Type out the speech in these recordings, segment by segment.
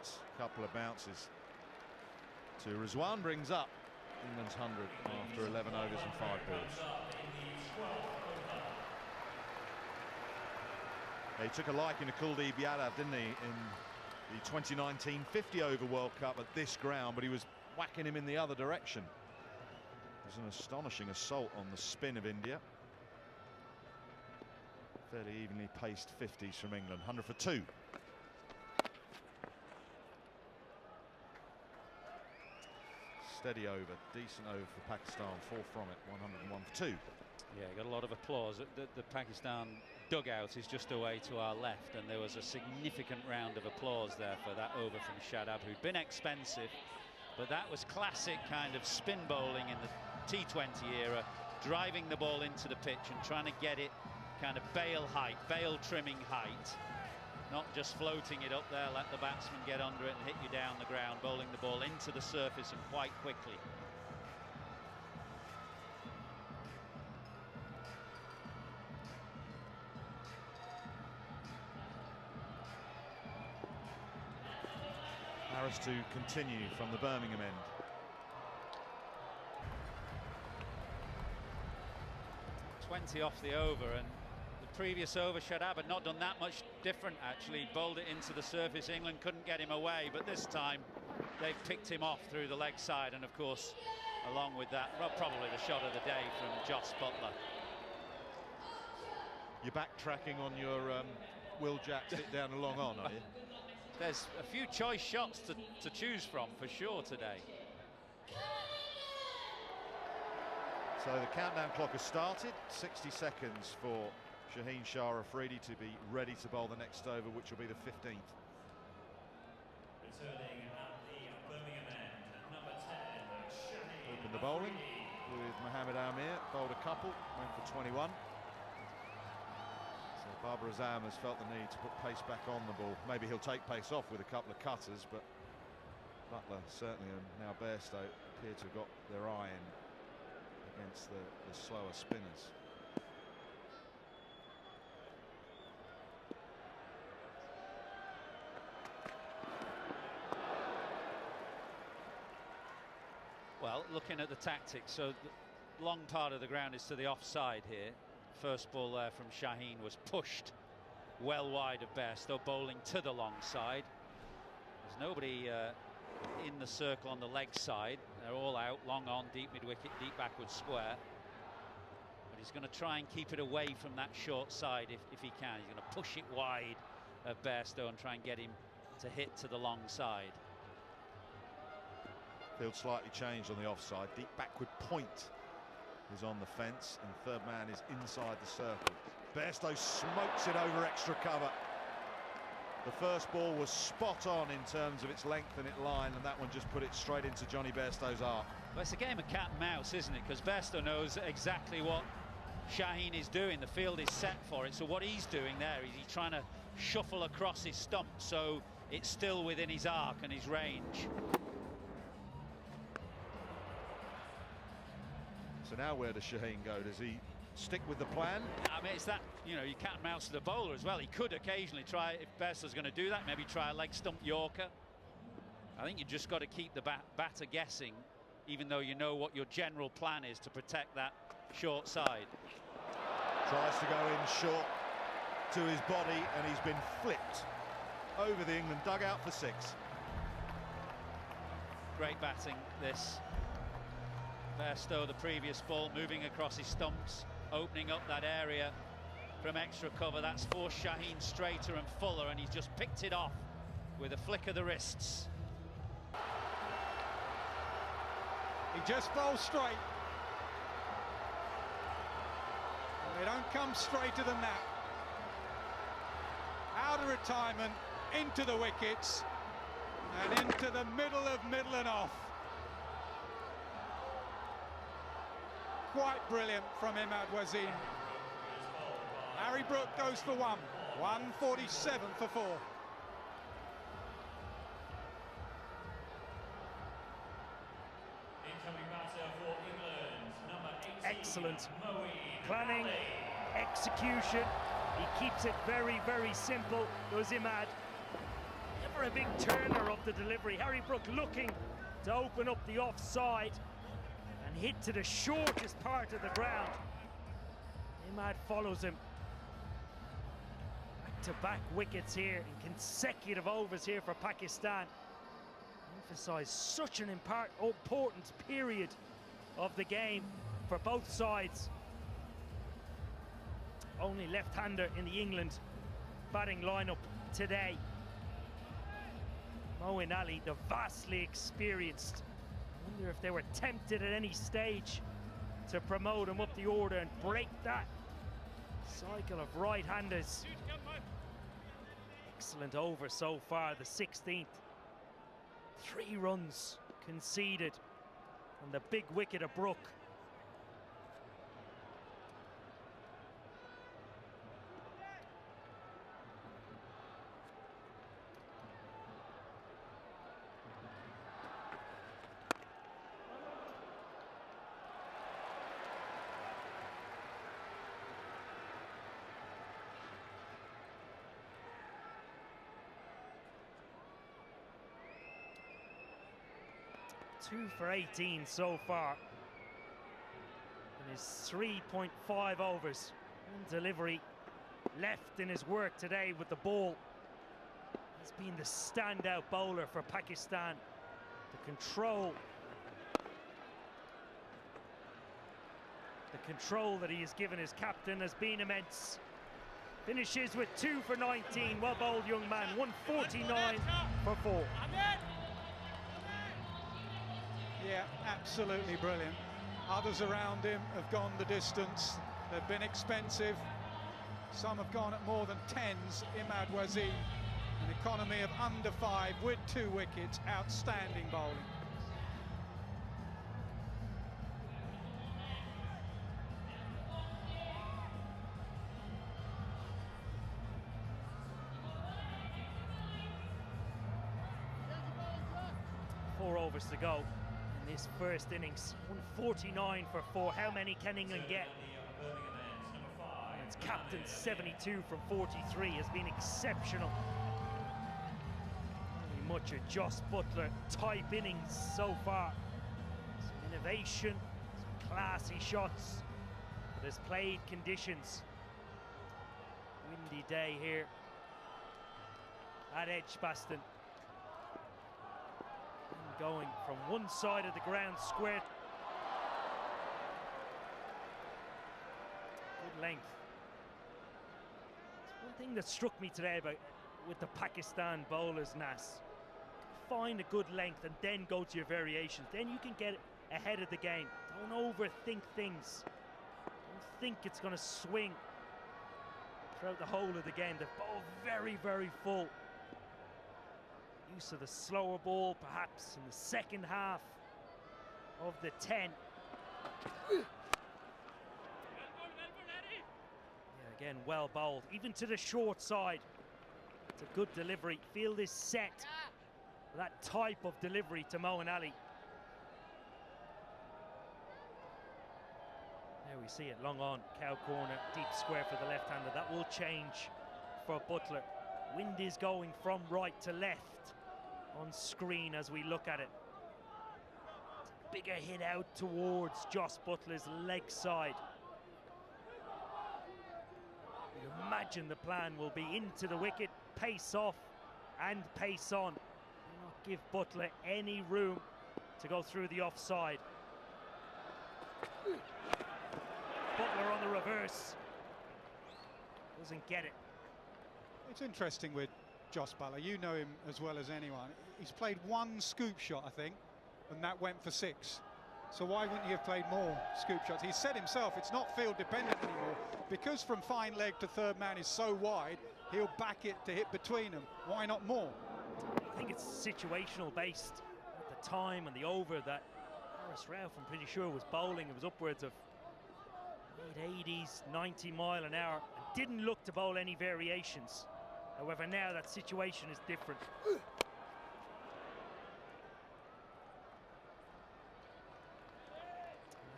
perfect couple of bounces to Rizwan, brings up England's 100 after 11 overs and 5 balls. He took a liking to Kuldeep Yadav, didn't he, in the 2019 50-over World Cup at this ground, but he was whacking him in the other direction. It was an astonishing assault on the spin of India. Fairly evenly paced 50s from England, 100 for 2. Steady over, decent over for Pakistan, 4 from it, 101 for 2. Yeah, got a lot of applause. The Pakistan dugout is just away to our left, and there was a significant round of applause there for that over from Shadab, who'd been expensive, but that was classic kind of spin bowling in the T20 era, driving the ball into the pitch and trying to get it kind of bail height, bail trimming height, not just floating it up there, let the batsman get under it and hit you down the ground, bowling the ball into the surface and quite quickly. Harris to continue from the Birmingham end. .20 off the over, and the previous over Shadab had not done that much different actually. Bowled it into the surface, England couldn't get him away, but this time they've picked him off through the leg side, and of course along with that, well, probably the shot of the day from Jos Buttler. You're backtracking on your Will Jack sit down and long on, are you? There's a few choice shots to choose from for sure today. So the countdown clock has started. 60 seconds for Shaheen Shah Afridi to be ready to bowl the next over, which will be the 15th. Returning at the Birmingham end, number 10, Shaheen. Opened the bowling with Mohammad Amir, bowled a couple, went for 21. So Babar Azam has felt the need to put pace back on the ball. Maybe he'll take pace off with a couple of cutters, but Buttler certainly, and now Bairstow, appear to have got their eye in against the slower spinners. Well, looking at the tactics, so the long part of the ground is to the offside here. First ball there from Shaheen was pushed well wide of Bairstow, bowling to the long side. There's nobody in the circle on the leg side. They're all out, long on, deep mid-wicket, deep backward square. But he's going to try and keep it away from that short side if he can. He's going to push it wide of Bairstow and try and get him to hit to the long side. Field slightly changed on the offside. Deep backward point is on the fence, and third man is inside the circle. Bairstow smokes it over extra cover. The first ball was spot on in terms of its length and its line, and that one just put it straight into Johnny Bairstow's arc. Well, it's a game of cat and mouse, isn't it? Because Bairstow knows exactly what Shaheen is doing. The field is set for it, so what he's doing there is he's trying to shuffle across his stump so it's still within his arc and his range. So now where does Shaheen go? Does he stick with the plan? I mean, it's that, you know, you can't mouse the bowler as well. He could occasionally try, if Bairstow's going to do that, maybe try a leg stump Yorker. I think you just got to keep the batter guessing, even though you know what your general plan is to protect that short side. Tries to go in short to his body, and he's been flipped over the England dugout for 6. Great batting, this. Bairstow, the previous ball, moving across his stumps, opening up that area from extra cover. That's forced Shaheen straighter and fuller, and he's just picked it off with a flick of the wrists. He just bowls straight. They don't come straighter than that. Out of retirement, into the wickets, and into the middle and off. Quite brilliant from Imad Wasim. Harry Brook goes for 1. 147 for 4. Incoming batter for England, number 18. Excellent planning, execution. He keeps it very, very simple. Goes Imad. Never a big turner of the delivery. Harry Brook looking to open up the offside and hit to the shortest part of the ground. Imad follows him. Back-to-back wickets here in consecutive overs here for Pakistan. Emphasise such an important period of the game for both sides. Only left-hander in the England batting lineup today. Moeen Ali, the vastly experienced. I wonder if they were tempted at any stage to promote him up the order and break that cycle of right-handers. Excellent over so far, the 16th. 3 runs conceded on the big wicket of Brook. Two for 18 so far in his 3.5 overs. One delivery left in his work today with the ball. He's been the standout bowler for Pakistan. The control that he has given his captain has been immense. Finishes with 2 for 19. Well bowled, young man. 149 for 4. Yeah, absolutely brilliant. Others around him have gone the distance. They've been expensive. Some have gone at more than 10s. Imad Wasim, an economy of under 5 with 2 wickets. Outstanding bowling. Four overs to go in this first innings. 149 for 4. How many can England get? It's captain 72 from 43 has been exceptional. Very much a Joss Buttler type innings so far. Some innovation, some classy shots, but has played conditions. Windy day here at Edgbaston. Going from one side of the ground square. Good length. It's one thing that struck me today about with the Pakistan bowlers, Nas. Find a good length and then go to your variations. Then you can get ahead of the game. Don't overthink things. Don't think it's going to swing throughout the whole of the game. They're both very, very full. Use of the slower ball perhaps in the second half of the 10. Yeah, again, well bowled, even to the short side. It's a good delivery. Field is set for that type of delivery to Moeen Ali. There we see it, long on, cow corner, deep square for the left-hander. That will change for Buttler. Wind is going from right to left on screen as we look at it. Bigger hit out towards Joss Buttler's leg side. You imagine the plan will be into the wicket, pace off and pace on. Do not give Buttler any room to go through the offside. Buttler on the reverse. Doesn't get it. It's interesting with Joss Buttler. You know him as well as anyone. He's played 1 scoop shot, I think, and that went for 6. So why wouldn't he have played more scoop shots? He said himself it's not field dependent anymore. Because from fine leg to third man is so wide, he'll back it to hit between them. Why not more? I think it's situational based. At the time and the over that Harris Ralph, I'm pretty sure, was bowling, it was upwards of mid-80s, 90 mile an hour, and didn't look to bowl any variations. However, now that situation is different. I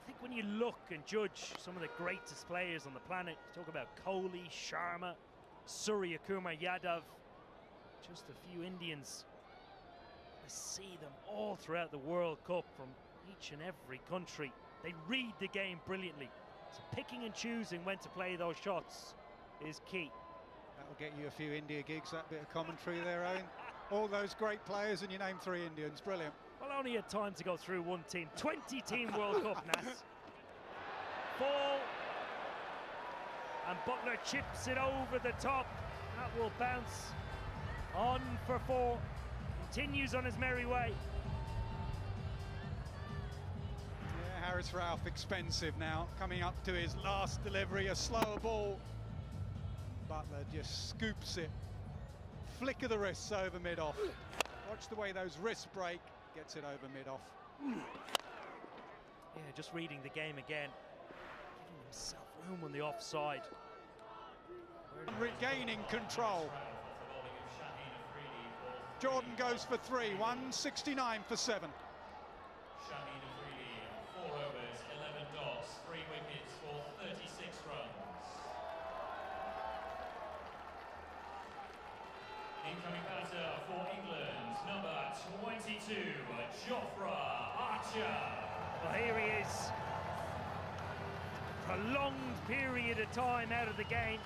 think when you look and judge some of the greatest players on the planet, you talk about Kohli, Sharma, Surya Kumar Yadav, just a few Indians. I see them all throughout the World Cup from each and every country. They read the game brilliantly. So picking and choosing when to play those shots is key. That'll get you a few India gigs, that bit of commentary there, Owen. All those great players and you name 3 Indians, brilliant. Well, I only had time to go through one team. 20-team World Cup, Nas. Ball. And Butler chips it over the top. That will bounce on for 4. Continues on his merry way. Yeah, Harris Ralph expensive now. Coming up to his last delivery, a slower ball. Butler just scoops it. Flick of the wrists over mid-off. Watch the way those wrists break. Gets it over mid-off. Yeah, just reading the game again. Giving himself room on the offside. Regaining control. Jordan goes for 3, 169 for 7. Shaheen Afridi, 4 overs, 11 dots, 3 wickets for 36 runs. Incoming batter for England, number 22, Jofra Archer. Well, here he is. Prolonged period of time out of the game.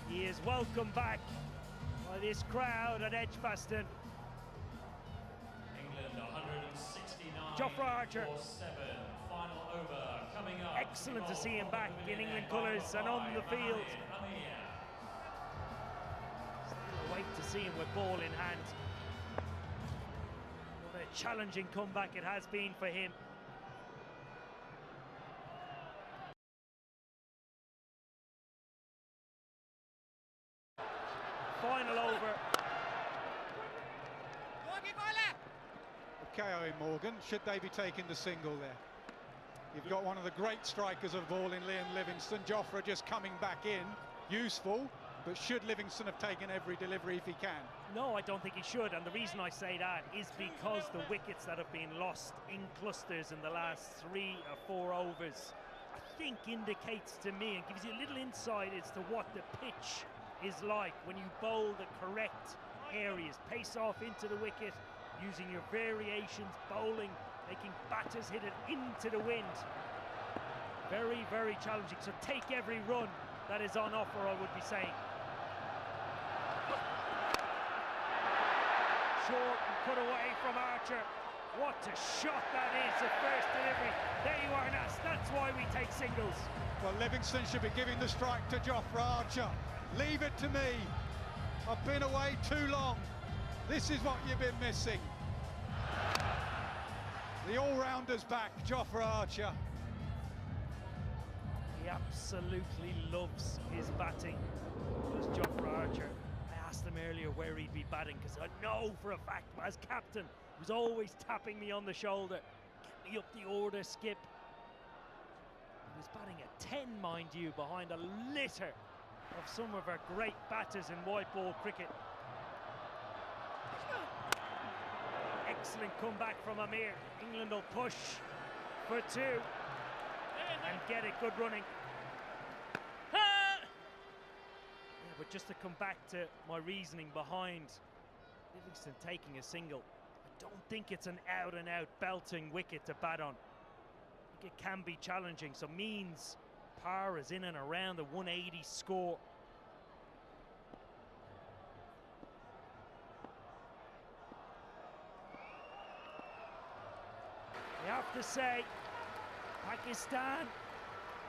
He is welcomed back by this crowd at Edgbaston. England 169 Jofra Archer. for 7. Final over coming up. Excellent to see him back in England colours and on the field. Still wait to see him with ball in hand. What a challenging comeback it has been for him. Final over. Okay, Owen Morgan, should they be taking the single there? You've got one of the great strikers of all in Liam Livingstone. Jofra just coming back in, useful, but should Livingstone have taken every delivery if he can? No, I don't think he should, and the reason I say that is because the wickets that have been lost in clusters in the last 3 or 4 overs, I think indicates to me and gives you a little insight as to what the pitch is like when you bowl the correct areas. Pace off into the wicket, using your variations, bowling, making batters hit it into the wind. Very, very challenging. So take every run that is on offer, I would be saying. Short and cut away from Archer. What a shot that is, the first delivery. There you are, Nas. That's why we take singles. Well, Livingstone should be giving the strike to Jofra Archer. Leave it to me. I've been away too long. This is what you've been missing. The all-rounder's back, Jofra Archer. He absolutely loves his batting. Does Jofra Archer. I asked him earlier where he'd be batting because I know for a fact, as captain, he was always tapping me on the shoulder. Get me up the order, Skip. He was batting at 10, mind you, behind a litter of some of our great batters in white ball cricket. Excellent comeback from Amir. England will push for 2 and get it good running. Yeah, but just to come back to my reasoning behind Livingstone taking a single, I don't think it's an out-and-out belting wicket to bat on. I think it can be challenging, so means par is in and around the 180 score. You have to say, Pakistan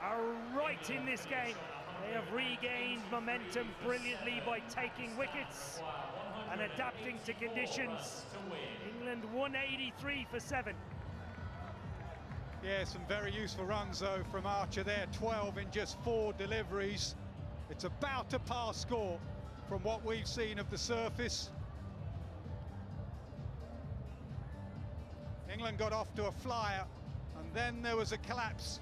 are right in this game. They have regained momentum brilliantly by taking wickets and adapting to conditions. England 183 for 7. Yeah, some very useful runs though from Archer there, 12 in just 4 deliveries. It's about a par score from what we've seen of the surface. England got off to a flyer and then there was a collapse